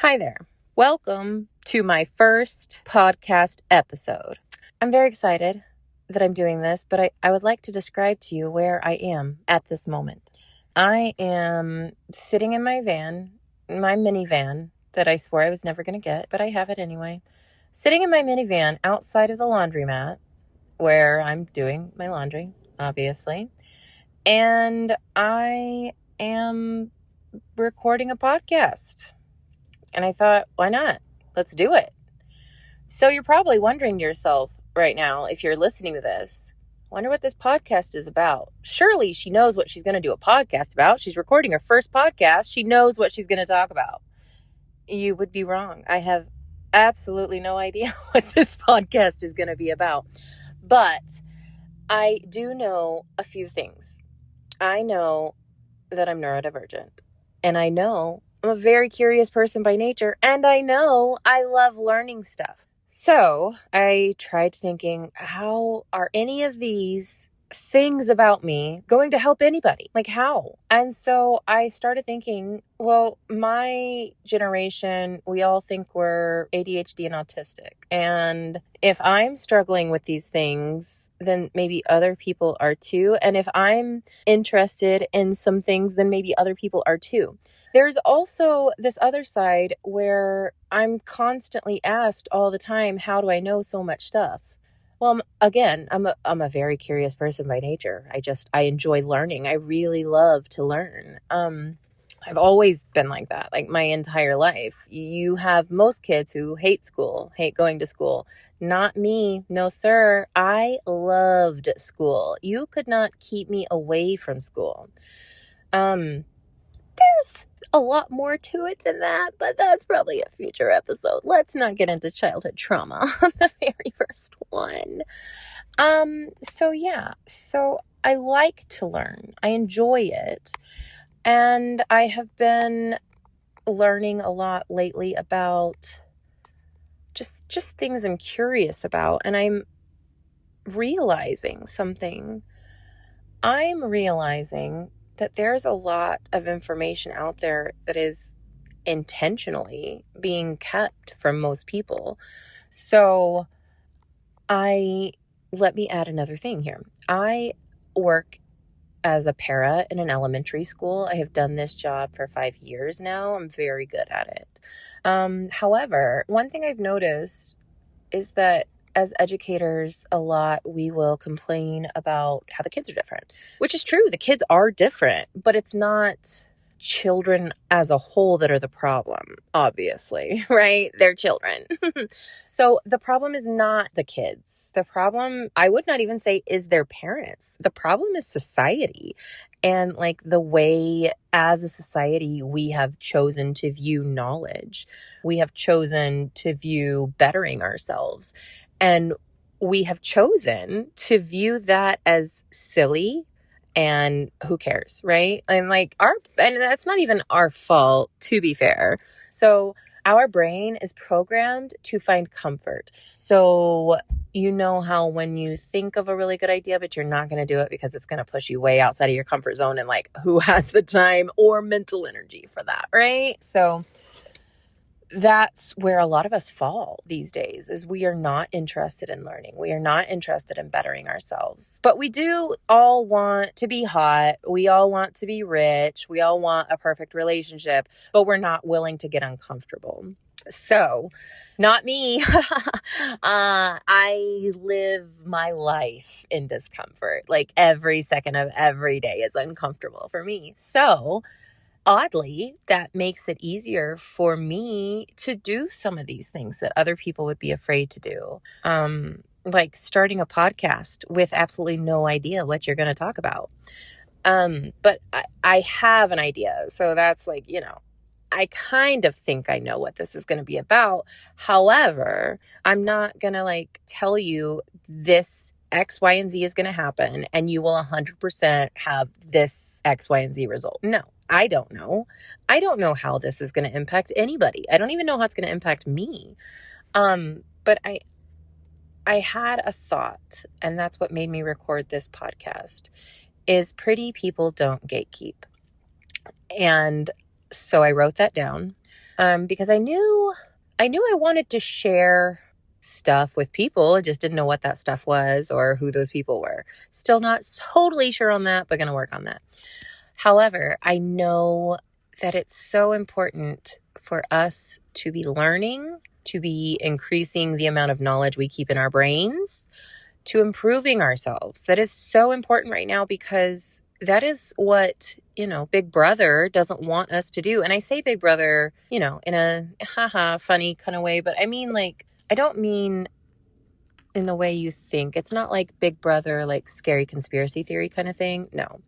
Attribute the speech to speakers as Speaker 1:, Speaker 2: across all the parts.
Speaker 1: Hi there. Welcome to my first podcast episode. I'm very excited that I'm doing this, but I would like to describe to you where I am at this moment. I am sitting in my van, my minivan that I swore I was never going to get, but I have it anyway. Sitting in my minivan outside of the laundromat where I'm doing my laundry, obviously. And I am recording a podcast. And I thought, why not? Let's do it. So you're probably wondering to yourself right now, if you're listening to this, wonder what this podcast is about. Surely she knows what she's going to do a podcast about. She's recording her first podcast. She knows what she's going to talk about. You would be wrong. I have absolutely no idea what this podcast is going to be about. But I do know a few things. I know that I'm neurodivergent. And I know I'm a very curious person by nature, and I know I love learning stuff. So I tried thinking, how are any of these things about me going to help anybody? Like how? And so I started thinking, well, my generation, we all think we're ADHD and autistic. And if I'm struggling with these things, then maybe other people are too. And if I'm interested in some things, then maybe other people are too. There's also this other side where I'm constantly asked all the time, how do I know so much stuff? Well, again, I'm a very curious person by nature. I enjoy learning. I really love to learn. I've always been like that, like my entire life. You have most kids who hate school, hate going to school. Not me. No, sir. I loved school. You could not keep me away from school. There's a lot more to it than that, but that's probably a future episode. Let's not get into childhood trauma on the very first one. So I like to learn. I enjoy it. And I have been learning a lot lately about just things I'm curious about, and I'm realizing something. I'm realizing that there's a lot of information out there that is intentionally being kept from most people. So let me add another thing here. I work as a para in an elementary school. I have done this job for 5 years now. I'm very good at it. However, one thing I've noticed is that as educators, a lot we will complain about how the kids are different, which is true. The kids are different, but it's not children as a whole that are the problem, obviously, right? They're children. So the problem is not the kids. The problem, I would not even say, is their parents. The problem is society. And like the way as a society we have chosen to view knowledge. We have chosen to view bettering ourselves. And we have chosen to view that as silly and who cares, right? And and that's not even our fault, to be fair. So our brain is programmed to find comfort. So you know how when you think of a really good idea, but you're not going to do it because it's going to push you way outside of your comfort zone, and like who has the time or mental energy for that, right? So that's where a lot of us fall these days, is we are not interested in learning. We are not interested in bettering ourselves. But we do all want to be hot. We all want to be rich. We all want a perfect relationship, but we're not willing to get uncomfortable. So, not me. I live my life in discomfort. Like every second of every day is uncomfortable for me. So, oddly, that makes it easier for me to do some of these things that other people would be afraid to do. Like starting a podcast with absolutely no idea what you're going to talk about. But I have an idea. So that's like, I kind of think I know what this is going to be about. However, I'm not going to tell you this X, Y, and Z is going to happen and you will 100% have this X, Y, and Z result. No, I don't know. I don't know how this is going to impact anybody. I don't even know how it's going to impact me. But I had a thought, and that's what made me record this podcast, is pretty people don't gatekeep. And so I wrote that down. because I knew I wanted to share stuff with people. I just didn't know what that stuff was or who those people were. Still not totally sure on that, but going to work on that. However, I know that it's so important for us to be learning, to be increasing the amount of knowledge we keep in our brains, to improving ourselves. That is so important right now because that is what, Big Brother doesn't want us to do. And I say Big Brother, in a funny kind of way, but I mean, I don't mean in the way you think. It's not like Big Brother, like scary conspiracy theory kind of thing. No,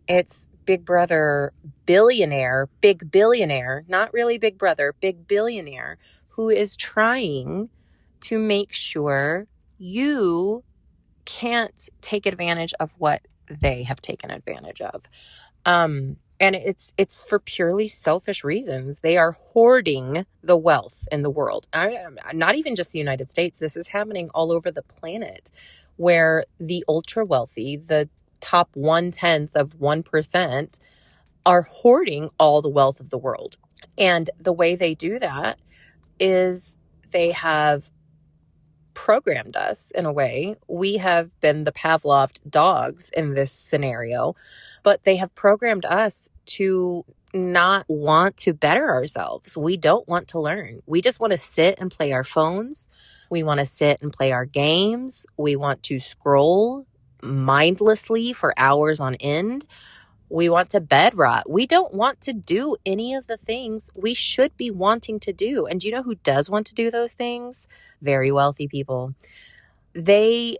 Speaker 1: it's Big Brother big billionaire, not really Big Brother, big billionaire who is trying to make sure you can't take advantage of what they have taken advantage of. And it's for purely selfish reasons. They are hoarding the wealth in the world. Not even just the United States. This is happening all over the planet where the ultra wealthy, the top 1/10 of 1%, are hoarding all the wealth of the world. And the way they do that is they have programmed us in a way. We have been the Pavloved dogs in this scenario, but they have programmed us to not want to better ourselves. We don't want to learn. We just want to sit and play our phones. We want to sit and play our games. We want to scroll mindlessly for hours on end. We want to bed rot. We don't want to do any of the things we should be wanting to do. And do you know who does want to do those things? Very wealthy people. They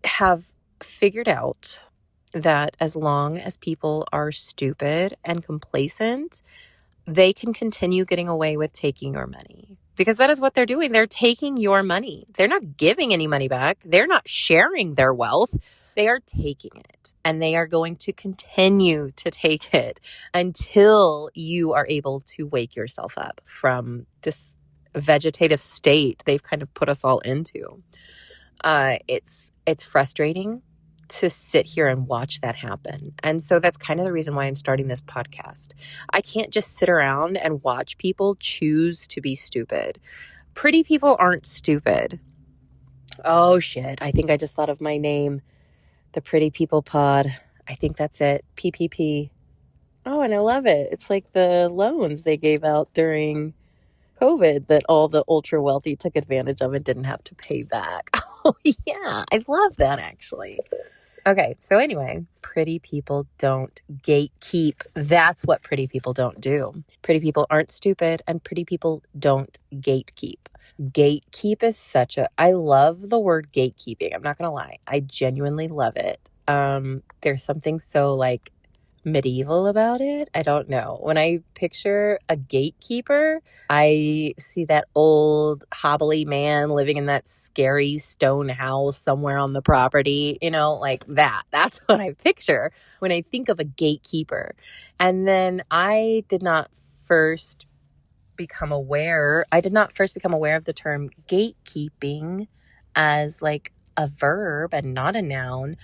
Speaker 1: have figured out that as long as people are stupid and complacent, they can continue getting away with taking your money. Because that is what they're doing. They're taking your money. They're not giving any money back. They're not sharing their wealth. They are taking it. And they are going to continue to take it until you are able to wake yourself up from this vegetative state they've kind of put us all into. It's frustrating to sit here and watch that happen. And so that's kind of the reason why I'm starting this podcast. I can't just sit around and watch people choose to be stupid. Pretty people aren't stupid. Oh shit, I think I just thought of my name. The Pretty People Pod. I think that's it. PPP. Oh, and I love it. It's like the loans they gave out during COVID that all the ultra wealthy took advantage of and didn't have to pay back. Oh yeah, I love that actually. Okay, so anyway, pretty people don't gatekeep. That's what pretty people don't do. Pretty people aren't stupid, and pretty people don't gatekeep. Gatekeep is I love the word gatekeeping. I'm not going to lie. I genuinely love it. There's something so medieval about it. I don't know. When I picture a gatekeeper, I see that old hobbly man living in that scary stone house somewhere on the property, like that. That's what I picture when I think of a gatekeeper. And then I did not first become aware of the term gatekeeping as a verb and not a noun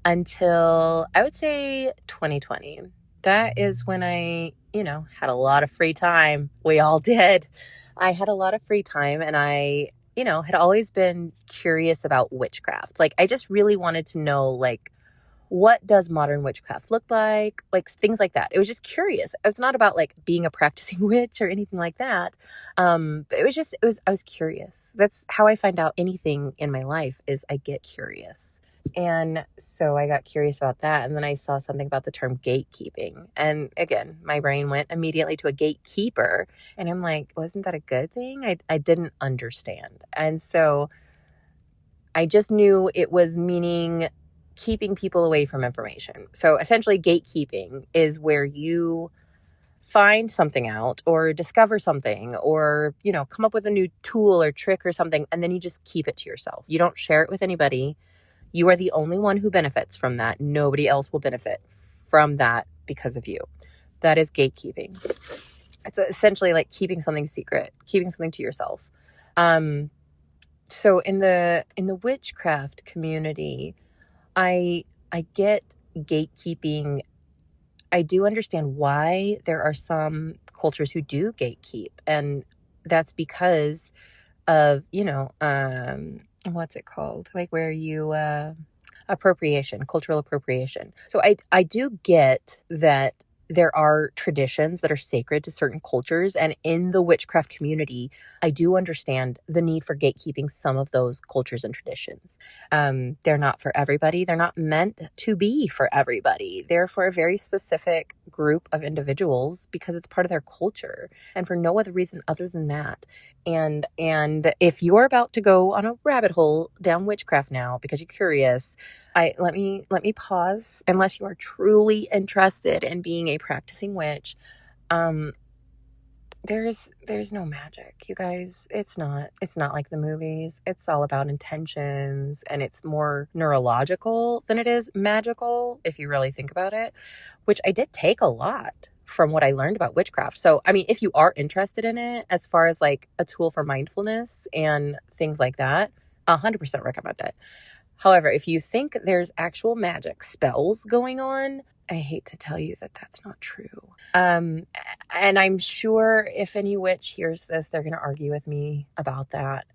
Speaker 1: until I would say 2020. That is when I, had a lot of free time. We all did. I had a lot of free time and I, had always been curious about witchcraft. I just really wanted to know, what does modern witchcraft look like? Things like that. It was just curious. It's not about being a practicing witch or anything like that. But I was curious. That's how I find out anything in my life is I get curious. And so I got curious about that. And then I saw something about the term gatekeeping. And again, my brain went immediately to a gatekeeper. And I'm like, wasn't that a good thing? I didn't understand. And so I just knew it was meaning keeping people away from information. So essentially gatekeeping is where you find something out or discover something or, come up with a new tool or trick or something. And then you just keep it to yourself. You don't share it with anybody. You are the only one who benefits from that. Nobody else will benefit from that because of you. That is gatekeeping. It's essentially like keeping something secret, keeping something to yourself. So in the witchcraft community, I get gatekeeping I do understand why there are some cultures who do gatekeep, and that's because of, what's it called? Like where you appropriation, cultural appropriation. So I do get that there are traditions that are sacred to certain cultures, and in the witchcraft community, I do understand the need for gatekeeping some of those cultures and traditions. They're not for everybody. They're not meant to be for everybody. They're for a very specific group of individuals because it's part of their culture, and for no other reason other than that. And if you're about to go on a rabbit hole down witchcraft now because you're curious, let me pause. Unless you are truly interested in being a practicing witch, there's no magic, you guys. It's not like the movies. It's all about intentions, and it's more neurological than it is magical if you really think about it, which I did take a lot from what I learned about witchcraft. So, I mean, if you are interested in it as far as like a tool for mindfulness and things like that, 100% recommend it. However, if you think there's actual magic spells going on, I hate to tell you that that's not true. And I'm sure if any witch hears this, they're going to argue with me about that.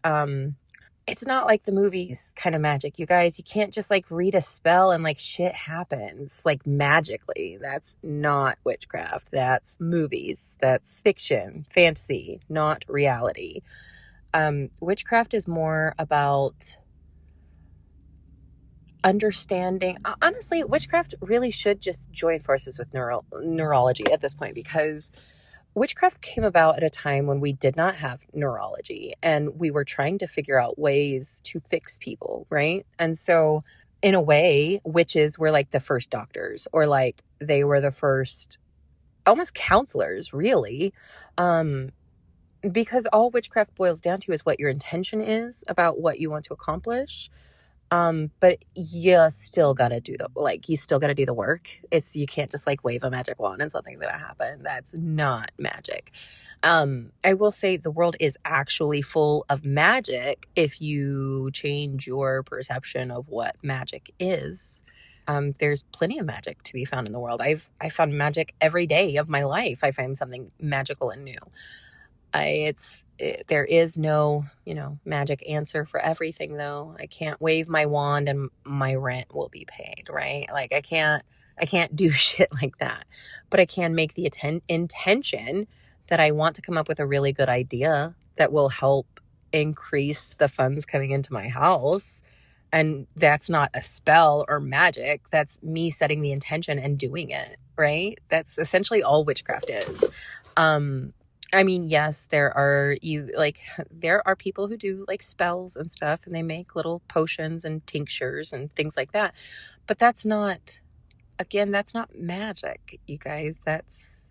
Speaker 1: It's not like the movies kind of magic, you guys. You can't just like read a spell and like shit happens like magically. That's not witchcraft. That's movies. That's fiction, fantasy, not reality. Witchcraft is more about understanding. Honestly, witchcraft really should just join forces with neurology at this point, because witchcraft came about at a time when we did not have neurology and we were trying to figure out ways to fix people, right? And so in a way, witches were like the first doctors, or like they were the first almost counselors, really. Because all witchcraft boils down to is what your intention is about what you want to accomplish. But you still gotta do the work. You can't just like wave a magic wand and something's gonna happen. That's not magic. I will say the world is actually full of magic if you change your perception of what magic is. There's plenty of magic to be found in the world. I found magic every day of my life. I find something magical and new. There is no, magic answer for everything, though. I can't wave my wand and my rent will be paid, right? Like I can't do shit like that, but I can make the intention that I want to come up with a really good idea that will help increase the funds coming into my house. And that's not a spell or magic. That's me setting the intention and doing it, right? That's essentially all witchcraft is. I mean, yes, there are people who do like spells and stuff, and they make little potions and tinctures and things like that. But that's not magic, you guys. It's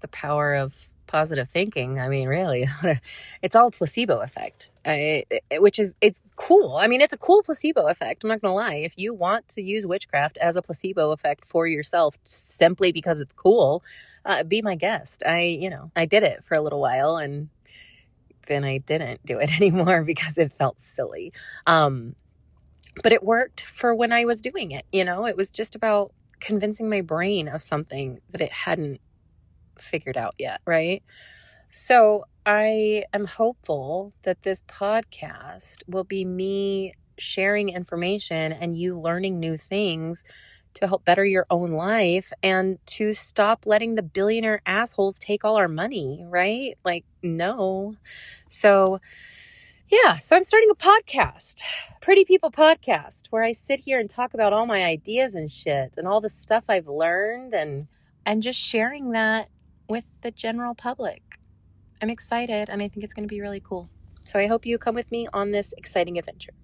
Speaker 1: the power of positive thinking. I mean, really, it's all placebo effect, it's cool. I mean, it's a cool placebo effect. I'm not gonna lie. If you want to use witchcraft as a placebo effect for yourself simply because it's cool, be my guest. I did it for a little while, and then I didn't do it anymore because it felt silly. But it worked for when I was doing it. It was just about convincing my brain of something that it hadn't figured out yet, right? So I am hopeful that this podcast will be me sharing information and you learning new things to help better your own life and to stop letting the billionaire assholes take all our money, right? Like, no. So I'm starting a podcast, Pretty People Podcast, where I sit here and talk about all my ideas and shit and all the stuff I've learned and just sharing that with the general public. I'm excited, and I think it's going to be really cool. So I hope you come with me on this exciting adventure.